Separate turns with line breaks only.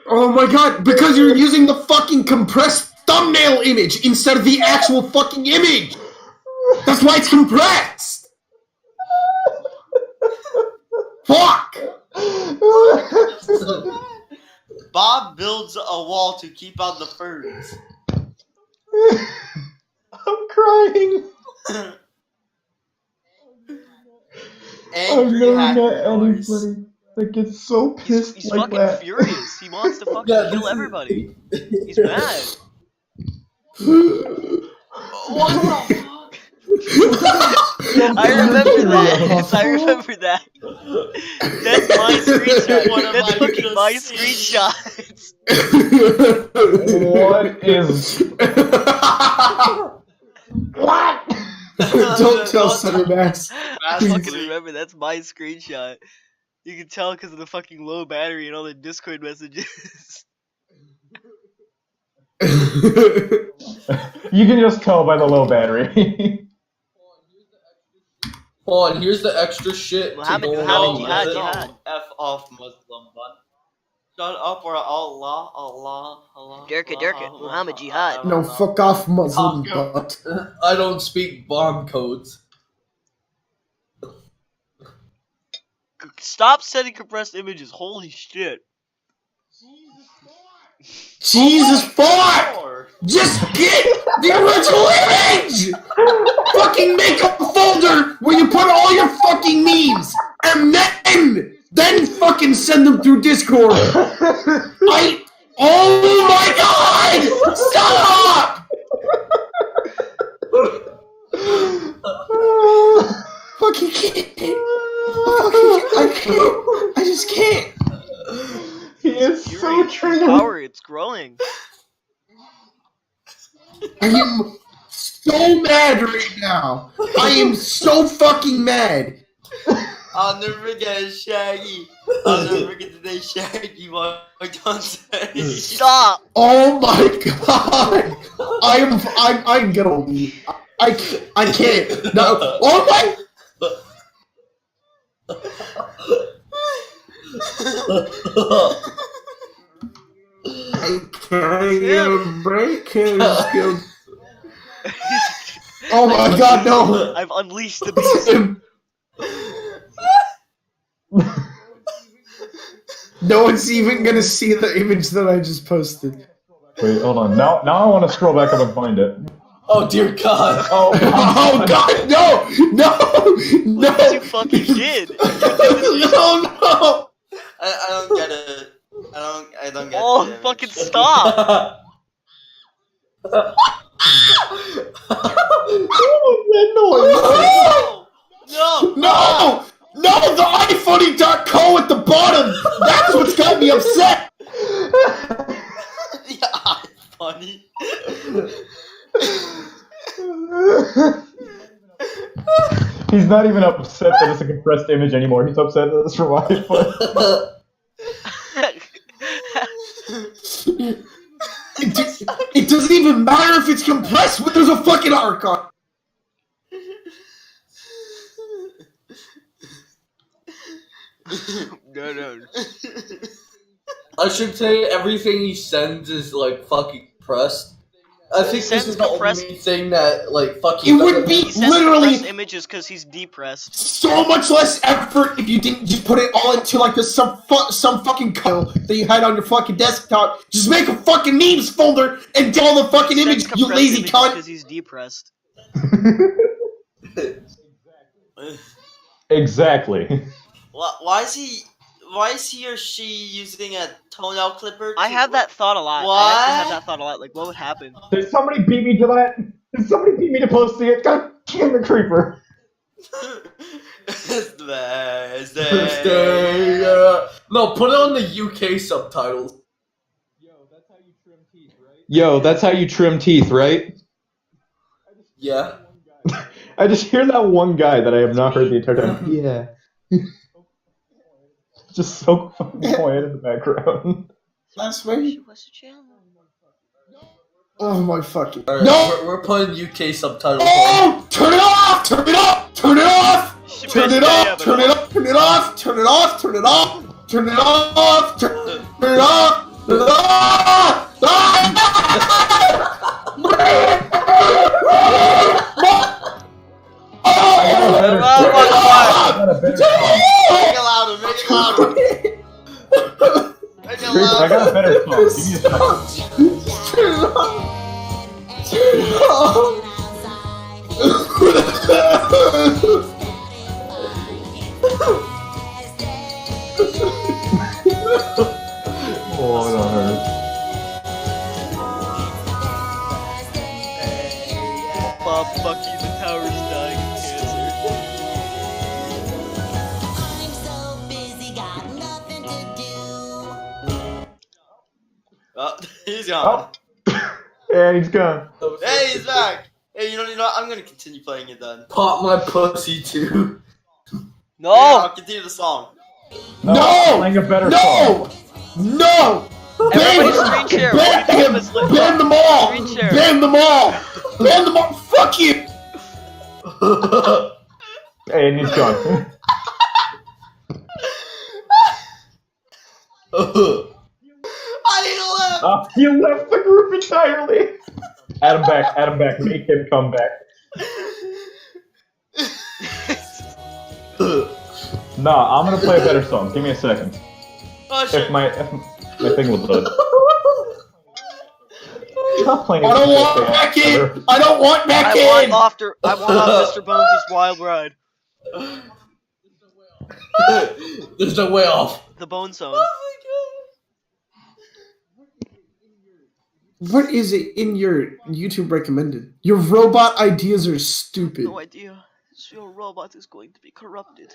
Oh my god, because you're using the fucking compressed thumbnail image instead of the actual fucking image! That's why it's compressed! Fuck!
Bob builds a wall to keep out the birds.
I'm crying. I've never met anybody that gets so pissed
He's
like
fucking
that.
furious. He wants to fucking kill everybody. He's mad.
What the fuck?
I remember that. I remember that. That's my screenshot. That's fucking my screenshots.
What is... What?
Don't tell Center Max.
I fucking remember. That's my screenshot. You can tell because of the fucking low battery and all the Discord messages.
You can just tell by the low battery.
Hold on, here's the extra shit.
Muhammad, jihad.
F off Muslim bun. Shut up or Allah.
Dirka, Muhammad jihad.
No, fuck off, Muslim butt.
I don't speak bomb codes.
Stop sending compressed images. Holy shit.
Jesus fuck! Just get the original image! Fucking make a folder where you put all your fucking memes, and then fucking send them through Discord. Oh my god! Stop! Fucking can't. I can't. I just can't.
He is so triggered.
Power, it's growing.
I am so mad right now. I am so fucking mad.
I'll never forget Shaggy. I'll never forget the day Shaggy walked on stage.
Stop!
Oh my god! I'm gonna leave. I can't. No. Oh my. I can't even break his. Oh my god, no!
I've unleashed the beast.
No one's even gonna see the image that I just posted.
Wait, hold on. Now I want to scroll back up and find it.
Oh dear God!
Oh,
Oh god, no! No! No!
What you fucking did?
No!
I don't get it. I don't get
Oh,
it.
fucking stop!
What was that noise?
No!
No! No! The iFunny.co at the bottom! That's what's got me upset!
Yeah, funny.
He's not even upset that it's a compressed image anymore. He's upset that it's from iPhone.
It doesn't even matter if it's compressed when there's a fucking arc on.
No.
I should say everything he sends is like fucking pressed. I think this is the only thing that like fucking.
It would be
He sends
literally
compressed images because he's depressed.
so much less effort if you didn't just put it all into like some fucking code that you had on your fucking desktop. Just make a fucking memes folder and do all the fucking
He
images,
sends
you
compressed
lazy
images
cunt.
because he's depressed.
Exactly.
Why is he or she using a toenail clipper?
I have that thought a lot. I actually have that thought a lot. Like, what would happen?
Did somebody beat me to that? Did somebody beat me to posting it? God damn it, Creeper.
It's the best day.
Thursday, no, put it on the UK subtitles.
Yo, that's how you trim teeth, right?
Yeah.
I just hear that one guy that I have not heard the entire time. Yeah. Just so fucking quiet in the background.
Last week?
What's the channel?
Oh my fucking.
Alright,
No!
we're putting UK subtitles.
Oh! Turn it off! Turn it off! Turn it off! Turn it off! Turn it off! Turn it off! Turn it off! Turn it off! Turn it off! Turn it off!
Chris, I got a better song. Give me a second. Oh, it don't hurt.
Bob Bucky, the tower's dying of cancer.
Oh, he's gone.
And he's gone.
Hey, he's back. Hey, you know what? I'm gonna continue playing it then.
Pop my pussy too.
No!
Yeah, I'll continue the song.
No!
Playing a better
No!
song.
No!
Everybody
Ban
screen share.
Ban
All we
him!
do is let-
Ban them all!
Screen share.
Ban them all! Ban them all! Fuck you!
And he's gone.
I need to live!
He left the group entirely. Add him back, make him come back. Nah, I'm gonna play a better song. Give me a second.
Oh, shit.
If my thing will load. Stop playing.
I don't want back in! I don't want back in!
I want off Mr. Bones' wild ride.
There's no way off.
The Bone Zone.
What is it in your YouTube recommended? Your robot ideas are stupid.
No idea. Your robot is going to be corrupted.